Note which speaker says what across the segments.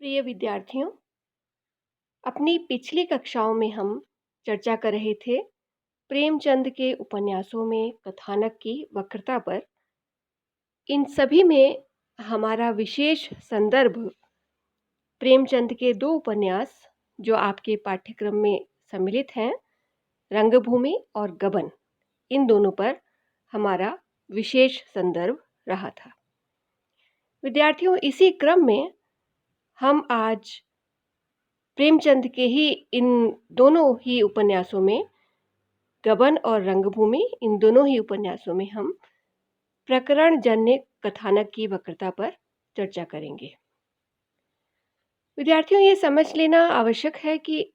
Speaker 1: प्रिय विद्यार्थियों, अपनी पिछली कक्षाओं में हम चर्चा कर रहे थे प्रेमचंद के उपन्यासों में कथानक की वक्रता पर। इन सभी में हमारा विशेष संदर्भ प्रेमचंद के दो उपन्यास जो आपके पाठ्यक्रम में सम्मिलित हैं, रंगभूमि और गबन। इन दोनों पर हमारा विशेष संदर्भ रहा था। विद्यार्थियों, इसी क्रम में हम आज प्रेमचंद के ही इन दोनों ही उपन्यासों में, गबन और रंगभूमि, इन दोनों ही उपन्यासों में हम प्रकरण जन्य कथानक की वक्रता पर चर्चा करेंगे। विद्यार्थियों, ये समझ लेना आवश्यक है कि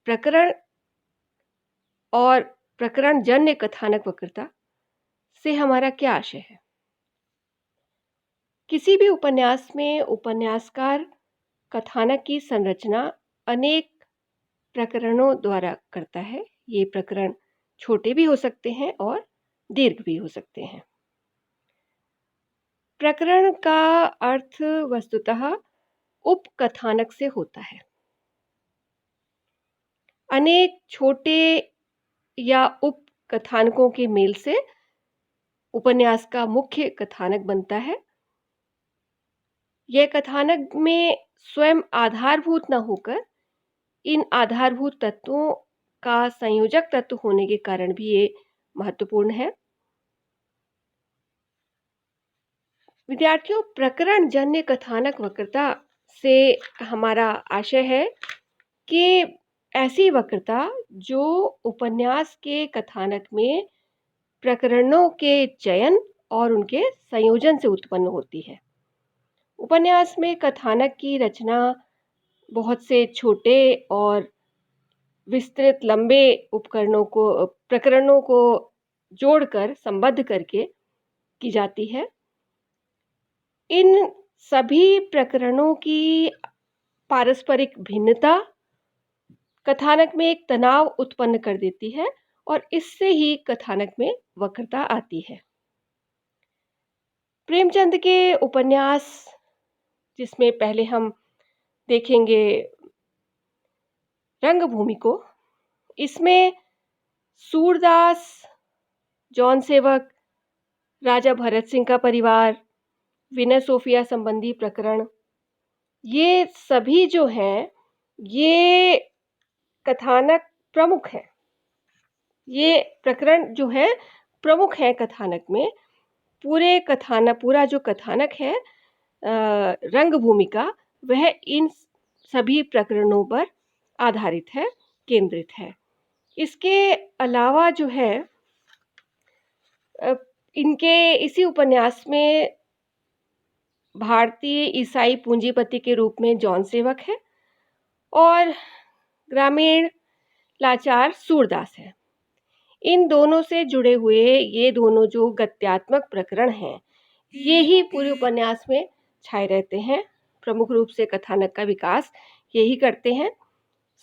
Speaker 1: प्रकरण और प्रकरण जन्य कथानक वक्रता से हमारा क्या आशय है। किसी भी उपन्यास में उपन्यासकार कथानक की संरचना अनेक प्रकरणों द्वारा करता है। ये प्रकरण छोटे भी हो सकते हैं और दीर्घ भी हो सकते हैं। प्रकरण का अर्थ वस्तुतः उपकथानक से होता है। अनेक छोटे या उपकथानकों के मेल से उपन्यास का मुख्य कथानक बनता है। यह कथानक में स्वयं आधारभूत न होकर इन आधारभूत तत्वों का संयोजक तत्व होने के कारण भी ये महत्वपूर्ण है। विद्यार्थियों, प्रकरण जन्य कथानक वक्रता से हमारा आशय है कि ऐसी वक्रता जो उपन्यास के कथानक में प्रकरणों के चयन और उनके संयोजन से उत्पन्न होती है। उपन्यास में कथानक की रचना बहुत से छोटे और विस्तृत लंबे प्रकरणों को जोड़कर संबद्ध करके की जाती है। इन सभी प्रकरणों की पारस्परिक भिन्नता कथानक में एक तनाव उत्पन्न कर देती है और इससे ही कथानक में वक्रता आती है। प्रेमचंद के उपन्यास, जिसमें पहले हम देखेंगे रंगभूमि को, इसमें सूरदास, जॉन सेवक, राजा भरत सिंह का परिवार, विनय सोफिया संबंधी प्रकरण, ये सभी जो हैं ये कथानक प्रमुख है। ये प्रकरण जो है प्रमुख है कथानक में। पूरा जो कथानक है रंगभूमि का, वह इन सभी प्रकरणों पर आधारित है, केंद्रित है। इसके अलावा जो है इनके इसी उपन्यास में भारतीय ईसाई पूंजीपति के रूप में जॉन सेवक है और ग्रामीण लाचार सूरदास है। इन दोनों से जुड़े हुए ये दोनों जो गद्यात्मक प्रकरण हैं, ये ही पूरे उपन्यास में छाए रहते हैं। प्रमुख रूप से कथानक का विकास यही करते हैं।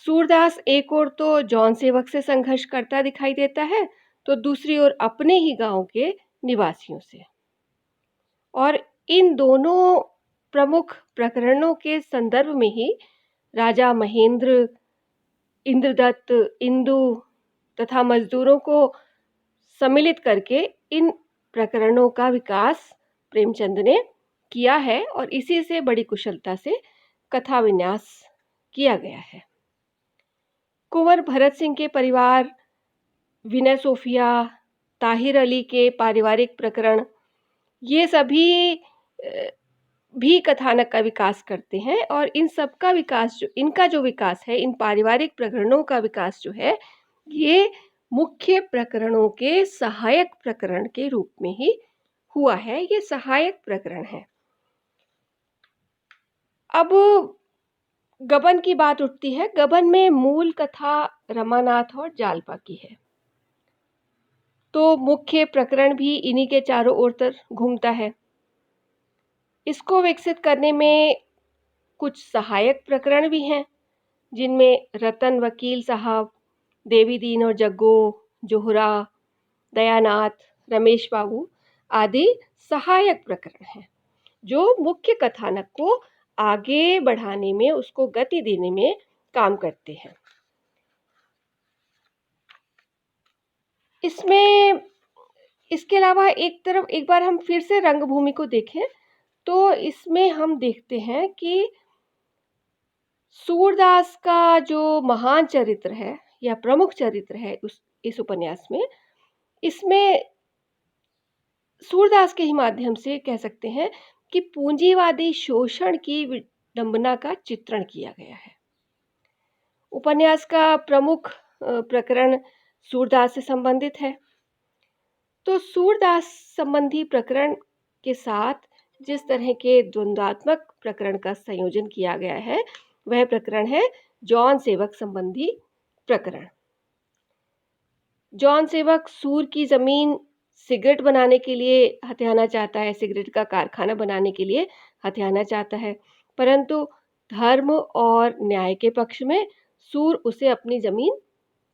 Speaker 1: सूरदास एक ओर तो जॉन सेवक से संघर्ष करता दिखाई देता है, तो दूसरी ओर अपने ही गांव के निवासियों से। और इन दोनों प्रमुख प्रकरणों के संदर्भ में ही राजा महेंद्र, इंद्रदत्त, इंदु तथा मजदूरों को सम्मिलित करके इन प्रकरणों का विकास प्रेमचंद ने किया है और इसी से बड़ी कुशलता से कथा विन्यास किया गया है। कुंवर भरत सिंह के परिवार, विनय सोफिया, ताहिर अली के पारिवारिक प्रकरण, ये सभी भी कथानक का विकास करते हैं और इन सब का विकास इनका जो विकास है, इन पारिवारिक प्रकरणों का विकास जो है, ये मुख्य प्रकरणों के सहायक प्रकरण के रूप में ही हुआ है। ये सहायक प्रकरण है। अब गबन की बात उठती है। गबन में मूल कथा रमानाथ और जालपा की है, तो मुख्य प्रकरण भी इन्हीं के चारों ओर घूमता है। इसको विकसित करने में कुछ सहायक प्रकरण भी हैं, जिनमें रतन वकील साहब, देवी दीन और जग्गो, जोहरा, दयानाथ, रमेश बाबू आदि सहायक प्रकरण हैं, जो मुख्य कथानक को आगे बढ़ाने में, उसको गति देने में काम करते हैं। इसमें इसके अलावा एक बार हम फिर से रंगभूमि को देखें तो इसमें हम देखते हैं कि सूरदास का जो महान चरित्र है या प्रमुख चरित्र है इस उपन्यास में, इसमें सूरदास के ही माध्यम से कह सकते हैं कि पूंजीवादी शोषण की विडंबना का चित्रण किया गया है। उपन्यास का प्रमुख प्रकरण सूरदास से संबंधित है। तो सूरदास संबंधी प्रकरण के साथ जिस तरह के द्वंद्वात्मक प्रकरण का संयोजन किया गया है, वह प्रकरण है जॉन सेवक संबंधी प्रकरण। जॉन सेवक सूर की जमीन सिगरेट बनाने के लिए हथियाना चाहता है, सिगरेट का कारखाना बनाने के लिए हथियाना चाहता है, परंतु धर्म और न्याय के पक्ष में सूर उसे अपनी जमीन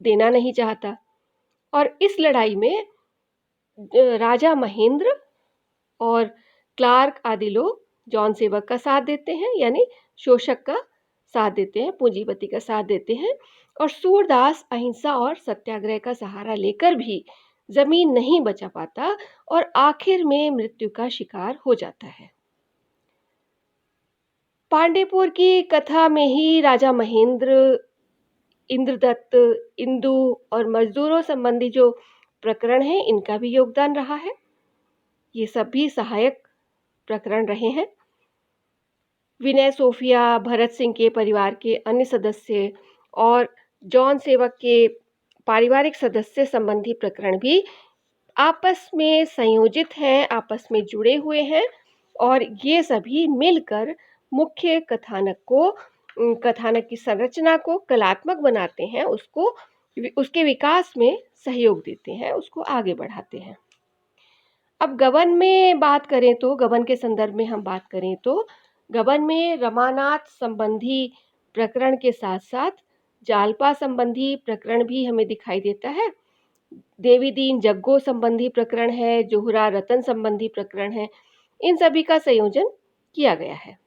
Speaker 1: देना नहीं चाहता। और इस लड़ाई में राजा महेंद्र और क्लार्क आदि लोग जॉन सेवक का साथ देते हैं, यानी शोषक का साथ देते हैं, पूंजीपति का साथ देते हैं। और सूरदास अहिंसा और सत्याग्रह का सहारा लेकर भी जमीन नहीं बचा पाता और आखिर में मृत्यु का शिकार हो जाता है। पांडेपुर की कथा में ही राजा महेंद्र, इंद्रदत्त, इंदु और मजदूरों संबंधी जो प्रकरण है, इनका भी योगदान रहा है। ये सभी सहायक प्रकरण रहे हैं। विनय सोफिया, भरत सिंह के परिवार के अन्य सदस्य और जॉन सेवक के पारिवारिक सदस्य संबंधी प्रकरण भी आपस में संयोजित हैं, आपस में जुड़े हुए हैं और ये सभी मिलकर मुख्य कथानक की संरचना को कलात्मक बनाते हैं, उसके विकास में सहयोग देते हैं, उसको आगे बढ़ाते हैं। अब गबन में बात करें तो, गबन के संदर्भ में हम बात करें तो गबन में रमानाथ संबंधी प्रकरण के साथ साथ जालपा संबंधी प्रकरण भी हमें दिखाई देता है। देवी दीन जग्गो संबंधी प्रकरण है, जोहरा रतन संबंधी प्रकरण है, इन सभी का संयोजन किया गया है।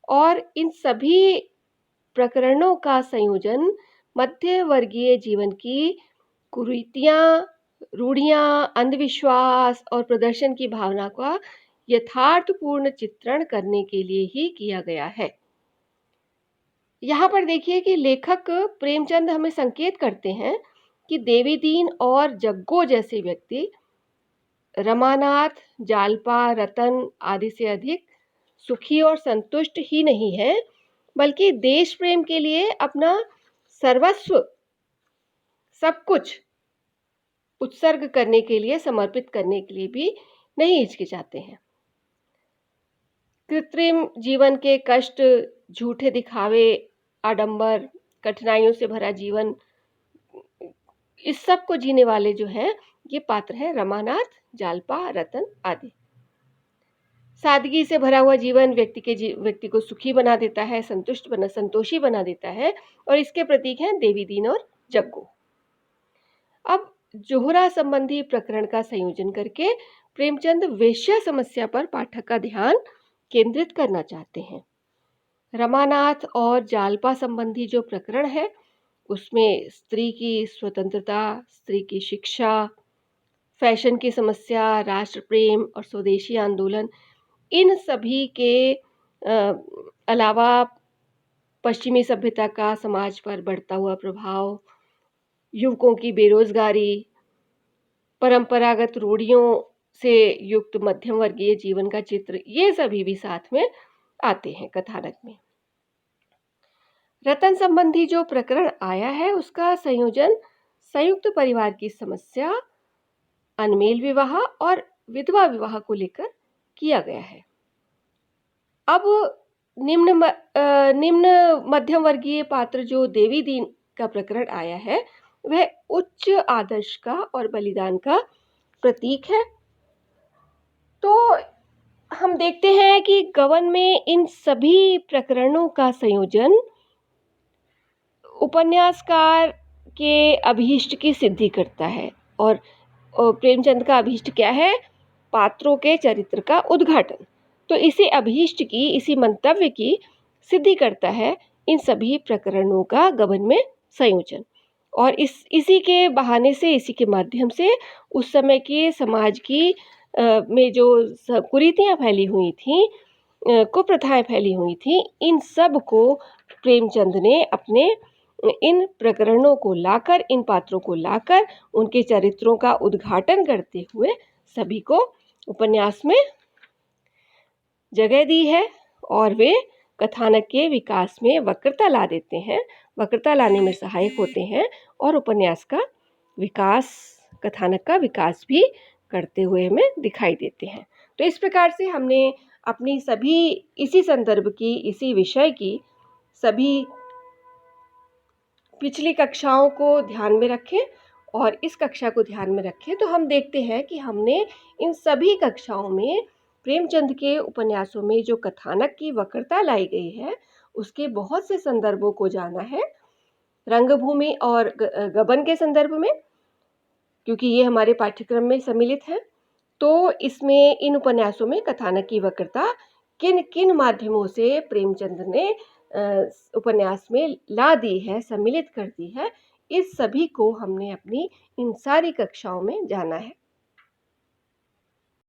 Speaker 1: और इन सभी प्रकरणों का संयोजन मध्य वर्गीय जीवन की कुरीतियां, रूढ़ियां, अंधविश्वास और प्रदर्शन की भावना का यथार्थपूर्ण चित्रण करने के लिए ही किया गया है। यहाँ पर देखिए कि लेखक प्रेमचंद हमें संकेत करते हैं कि देवी दीन और जग्गो जैसे व्यक्ति रमानाथ, जालपा, रतन आदि से अधिक सुखी और संतुष्ट ही नहीं है, बल्कि देश प्रेम के लिए अपना सर्वस्व, सब कुछ उत्सर्ग करने के लिए, समर्पित करने के लिए भी नहीं हिचकिचाते हैं। कृत्रिम जीवन के कष्ट, झूठे दिखावे, आडंबर, कठिनाइयों से भरा जीवन, इस सब को जीने वाले जो हैं, ये पात्र हैं रमानाथ, जालपा, रतन आदि। सादगी से भरा हुआ जीवन व्यक्ति को सुखी बना देता है, संतोषी बना देता है, और इसके प्रतीक हैं देवी दीन और जग्गो। अब जोहरा संबंधी प्रकरण का संयोजन करके प्रेमचंद वेश्या समस्या पर पाठक का ध्यान केंद्रित करना चाहते हैं। रमानाथ और जालपा संबंधी जो प्रकरण है, उसमें स्त्री की स्वतंत्रता, स्त्री की शिक्षा, फैशन की समस्या, राष्ट्र प्रेम और स्वदेशी आंदोलन, इन सभी के अलावा पश्चिमी सभ्यता का समाज पर बढ़ता हुआ प्रभाव, युवकों की बेरोजगारी, परंपरागत रूढ़ियों से युक्त मध्यम वर्गीय जीवन का चित्र, ये सभी भी साथ में आते हैं कथानक में। रतन संबंधी जो प्रकरण आया है, उसका संयोजन संयुक्त परिवार की समस्या, अनमेल विवाह और विधवा विवाह को लेकर किया गया है। अब निम्न मध्यम वर्गीय पात्र जो देवी दीन का प्रकरण आया है, वह उच्च आदर्श का और बलिदान का प्रतीक है। तो हम देखते हैं कि गबन में इन सभी प्रकरणों का संयोजन उपन्यासकार के अभीष्ट की सिद्धि करता है। और प्रेमचंद का अभीष्ट क्या है? पात्रों के चरित्र का उद्घाटन। तो इसी अभीष्ट की, इसी मंतव्य की सिद्धि करता है इन सभी प्रकरणों का गबन में संयोजन। और इसी के बहाने से, इसी के माध्यम से उस समय के समाज की में जो कुरीतियाँ फैली हुई थीं, कुप्रथाएं फैली हुई थीं, इन सब को प्रेमचंद ने अपने इन प्रकरणों को लाकर, इन पात्रों को लाकर, उनके चरित्रों का उद्घाटन करते हुए सभी को उपन्यास में जगह दी है और वे कथानक के विकास में वक्रता ला देते हैं, वक्रता लाने में सहायक होते हैं और उपन्यास का विकास, कथानक का विकास भी करते हुए हमें दिखाई देते हैं। तो इस प्रकार से हमने अपनी सभी इसी संदर्भ की, इसी विषय की सभी पिछली कक्षाओं को ध्यान में रखें और इस कक्षा को ध्यान में रखें तो हम देखते हैं कि हमने इन सभी कक्षाओं में प्रेमचंद के उपन्यासों में जो कथानक की वक्रता लाई गई है उसके बहुत से संदर्भों को जाना है, रंगभूमि और गबन के संदर्भ में, क्योंकि ये हमारे पाठ्यक्रम में सम्मिलित है। तो इसमें, इन उपन्यासों में कथानक की वक्रता किन किन माध्यमों से प्रेमचंद ने उपन्यास में ला दी है, सम्मिलित कर दी है, इस सभी को हमने अपनी इन सारी कक्षाओं में जाना है।